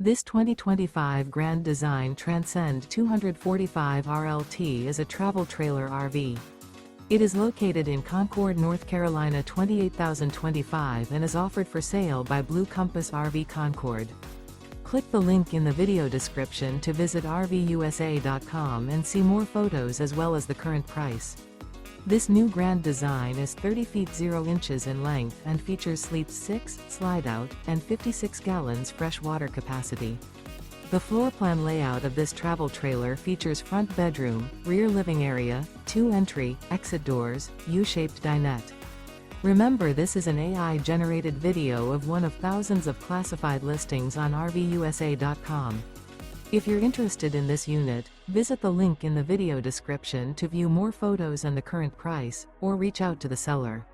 This 2025 Grand Design Transcend 245 RLT is a travel trailer RV. It is located in Concord, North Carolina 28025 and is offered for sale by Blue Compass RV Concord. Click the link in the video description to visit RVUSA.com and see more photos as well as the current price. This new Grand Design is 30 feet 0 inches in length and features sleeps 6, slide-out, and 56 gallons fresh water capacity. The floor plan layout of this travel trailer features front bedroom, rear living area, 2 entry, exit doors, U-shaped dinette. Remember, this is an AI-generated video of one of thousands of classified listings on RVUSA.com. If you're interested in this unit, visit the link in the video description to view more photos and the current price, or reach out to the seller.